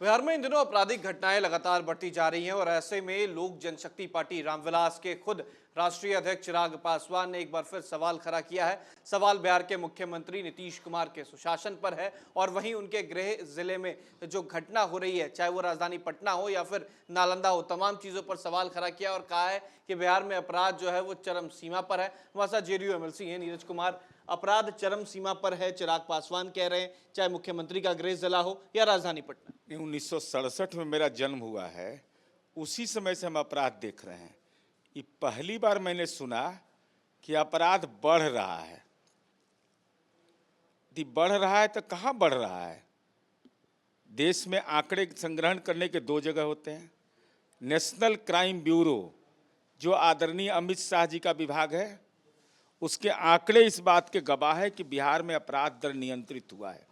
बिहार में इन दिनों आपराधिक घटनाएं लगातार बढ़ती जा रही हैं और ऐसे में लोक जनशक्ति पार्टी रामविलास के खुद राष्ट्रीय अध्यक्ष चिराग पासवान ने एक बार फिर सवाल खड़ा किया है। सवाल बिहार के मुख्यमंत्री नीतीश कुमार के सुशासन पर है और वहीं उनके गृह जिले में जो घटना हो रही है, चाहे वो राजधानी पटना हो या फिर नालंदा हो, तमाम चीजों पर सवाल खड़ा किया और कहा है कि बिहार में अपराध जो है वो चरम सीमा पर है। हमारे साथ जेडीयू एमएलसी हैं नीरज कुमार। अपराध चरम सीमा पर है, चिराग पासवान कह रहे हैं, चाहे मुख्यमंत्री का गृह जिला हो या राजधानी पटना। 1967 में मेरा जन्म हुआ है, उसी समय से हम अपराध देख रहे हैं। ये पहली बार मैंने सुना कि अपराध बढ़ रहा है। यदि बढ़ रहा है तो कहाँ बढ़ रहा है? देश में आंकड़े संग्रहण करने के दो जगह होते हैं। नेशनल क्राइम ब्यूरो, जो आदरणीय अमित शाह जी का विभाग है, उसके आंकड़े इस बात के गवाह है कि बिहार में अपराध दर नियंत्रित हुआ है।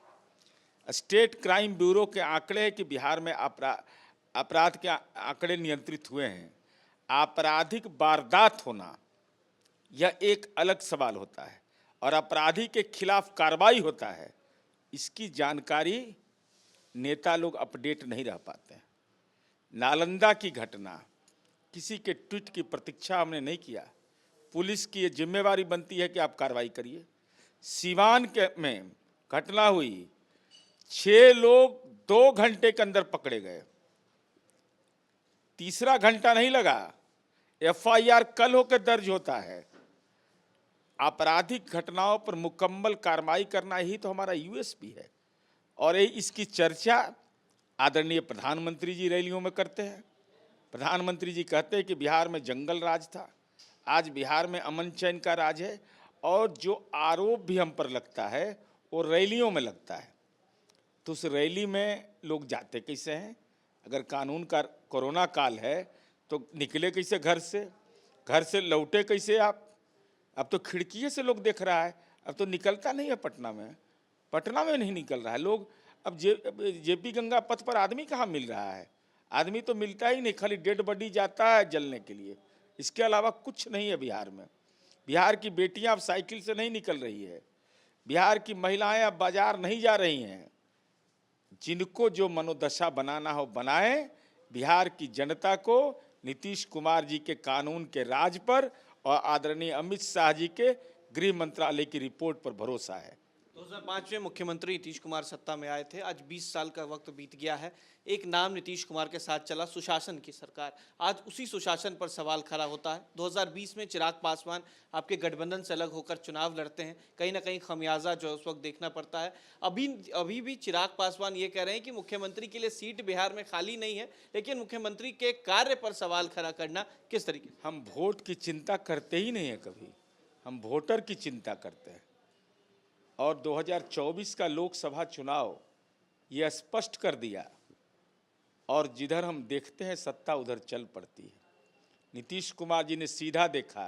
स्टेट क्राइम ब्यूरो के आंकड़े हैं कि बिहार में अपराध के आंकड़े नियंत्रित हुए हैं। आपराधिक वारदात होना यह एक अलग सवाल होता है और अपराधी के खिलाफ कार्रवाई होता है, इसकी जानकारी नेता लोग अपडेट नहीं रह पाते हैं। नालंदा की घटना, किसी के ट्वीट की प्रतीक्षा हमने नहीं किया। पुलिस की ये जिम्मेवारी बनती है कि आप कार्रवाई करिए। सीवान के में घटना हुई, 6 लोग 2 घंटे के अंदर पकड़े गए। तीसरा घंटा नहीं लगा, एफआईआर कल होकर दर्ज होता है। आपराधिक घटनाओं पर मुकम्मल कार्रवाई करना ही तो हमारा यूएसपी है और इसकी चर्चा आदरणीय प्रधानमंत्री जी रैलियों में करते हैं। प्रधानमंत्री जी कहते हैं कि बिहार में जंगल राज था, आज बिहार में अमन चैन का राज है। और जो आरोप भी हम पर लगता है वो रैलियों में लगता है। तो उस रैली में लोग जाते कैसे हैं? अगर कानून का कोरोना काल है तो निकले कैसे घर से लौटे कैसे आप? अब तो खिड़की से लोग देख रहा है, अब तो निकलता नहीं है। पटना में नहीं निकल रहा है लोग। अब जेपी गंगा पथ पर आदमी कहाँ मिल रहा है? आदमी तो मिलता ही नहीं, खाली डेड बॉडी जाता है जलने के लिए। इसके अलावा कुछ नहीं है बिहार में। बिहार की बेटियां अब साइकिल से नहीं निकल रही है। बिहार की महिलाएं अब बाजार नहीं जा रही हैं। जिनको जो मनोदशा बनाना हो बनाए। बिहार की जनता को नीतीश कुमार जी के कानून के राज पर और आदरणीय अमित शाह जी के गृह मंत्रालय की रिपोर्ट पर भरोसा है। 2005 में मुख्यमंत्री नीतीश कुमार सत्ता में आए थे। आज 20 साल का वक्त बीत गया है। एक नाम नीतीश कुमार के साथ चला, सुशासन की सरकार। आज उसी सुशासन पर सवाल खड़ा होता है। 2020 में चिराग पासवान आपके गठबंधन से अलग होकर चुनाव लड़ते हैं। कहीं ना कहीं खमियाजा जो उस वक्त देखना पड़ता है। अभी भी चिराग पासवान ये कह रहे हैं कि मुख्यमंत्री के लिए सीट बिहार में खाली नहीं है, लेकिन मुख्यमंत्री के कार्य पर सवाल खड़ा करना किस तरीके से? हम वोट की चिंता करते ही नहीं है कभी, हम वोटर की चिंता करते हैं। और 2024 का लोकसभा चुनाव ये स्पष्ट कर दिया और जिधर हम देखते हैं सत्ता उधर चल पड़ती है। नीतीश कुमार जी ने सीधा देखा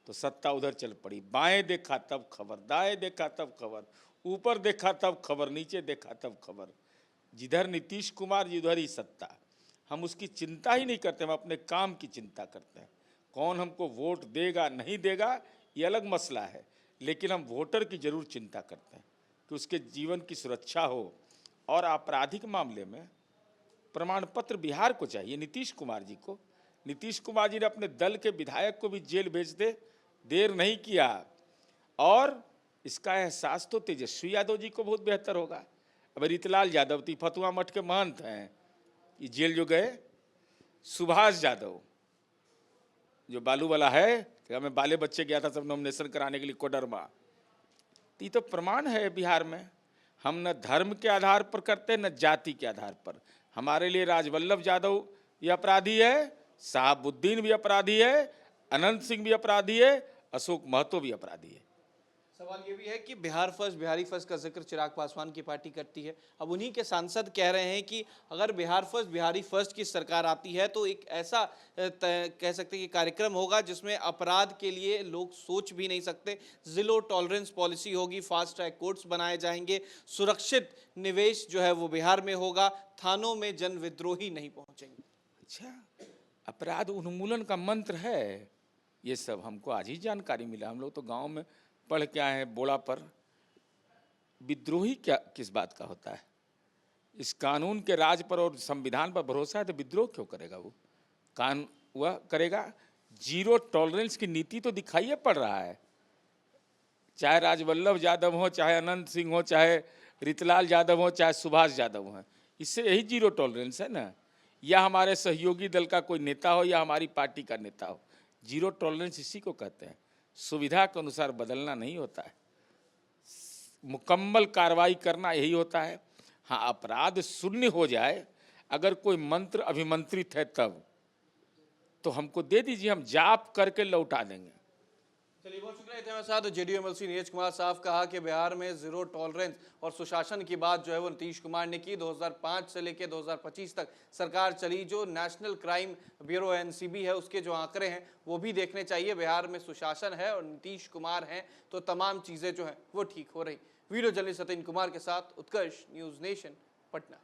तो सत्ता उधर चल पड़ी, बाएं देखा तब खबर, दाएं देखा तब खबर, ऊपर देखा तब खबर, नीचे देखा तब खबर। जिधर नीतीश कुमार जी उधर ही सत्ता। हम उसकी चिंता ही नहीं करते, हम अपने काम की चिंता करते हैं। कौन हमको वोट देगा नहीं देगा ये अलग मसला है, लेकिन हम वोटर की जरूर चिंता करते हैं कि उसके जीवन की सुरक्षा हो। और आपराधिक मामले में प्रमाण पत्र बिहार को चाहिए, नीतीश कुमार जी को। नीतीश कुमार जी ने अपने दल के विधायक को भी जेल भेज दे, देर नहीं किया। और इसका एहसास तो तेजस्वी यादव जी को बहुत बेहतर होगा। अब रीतलाल यादव तो फतुआ मठ के महंत हैं, ये जेल जो गए। सुभाष यादव जो बालू वाला है, मैं बाले बच्चे गया था सब नॉमिनेशन कराने के लिए कोडरमा। ये तो प्रमाण है बिहार में। हम न धर्म के आधार पर करते न जाति के आधार पर। हमारे लिए राजवल्लभ यादव भी अपराधी है, शहाबुद्दीन भी अपराधी है, अनंत सिंह भी अपराधी है, अशोक महतो भी अपराधी है। सवाल ये भी है कि बिहार फर्स्ट, बिहारी फर्स्ट का जिक्र चिराग पासवान की पार्टी करती है। अब उन्हीं के सांसद कह रहे हैं कि अगर बिहार फर्स्ट, बिहारी फर्स्ट की सरकार आती है तो एक ऐसा कह सकते हैं कि कार्यक्रम होगा जिसमें अपराध के लिए लोग सोच भी नहीं सकते। जीरो टॉलरेंस पॉलिसी होगी, फास्ट ट्रैक कोर्ट्स बनाए जाएंगे, सुरक्षित निवेश जो है वो बिहार में होगा, थानों में जन विद्रोही नहीं पहुंचेंगे। अच्छा, अपराध उन्मूलन का मंत्र है ये सब, हमको आज ही जानकारी मिला। हम लोग तो गाँव में पढ़ के आए हैं बोड़ा पर। विद्रोही क्या किस बात का होता है? इस कानून के राज पर और संविधान पर भरोसा है तो विद्रोह क्यों करेगा वो? वह करेगा। जीरो टॉलरेंस की नीति तो दिखाइए पड़ रहा है, चाहे राजवल्लभ यादव हो, चाहे अनंत सिंह हो, चाहे रितलाल यादव हो, चाहे सुभाष यादव हो। इससे यही जीरो टॉलरेंस है ना। या हमारे सहयोगी दल का कोई नेता हो या हमारी पार्टी का नेता हो, जीरो टॉलरेंस इसी को कहते हैं। सुविधा के अनुसार बदलना नहीं होता है, मुकम्मल कार्रवाई करना यही होता है। हाँ, अपराध शून्य हो जाए, अगर कोई मंत्र अभिमंत्रित है तब तो हमको दे दीजिए, हम जाप करके लौटा देंगे। चलिए, बहुत शुक्रिया। इतने हमारे साथ जेडीयू एमएलसी नीरज कुमार साहब कहा कि बिहार में जीरो टॉलरेंस और सुशासन की बात जो है वो नीतीश कुमार ने की। 2005 से लेकर 2025 तक सरकार चली। जो नेशनल क्राइम ब्यूरो एनसीबी है उसके जो आंकड़े हैं वो भी देखने चाहिए। बिहार में सुशासन है और नीतीश कुमार हैं तो तमाम चीज़ें जो हैं वो ठीक हो रही। वीडियो जर्नलिस्ट सतीन कुमार के साथ उत्कर्ष, न्यूज़ नेशन, पटना।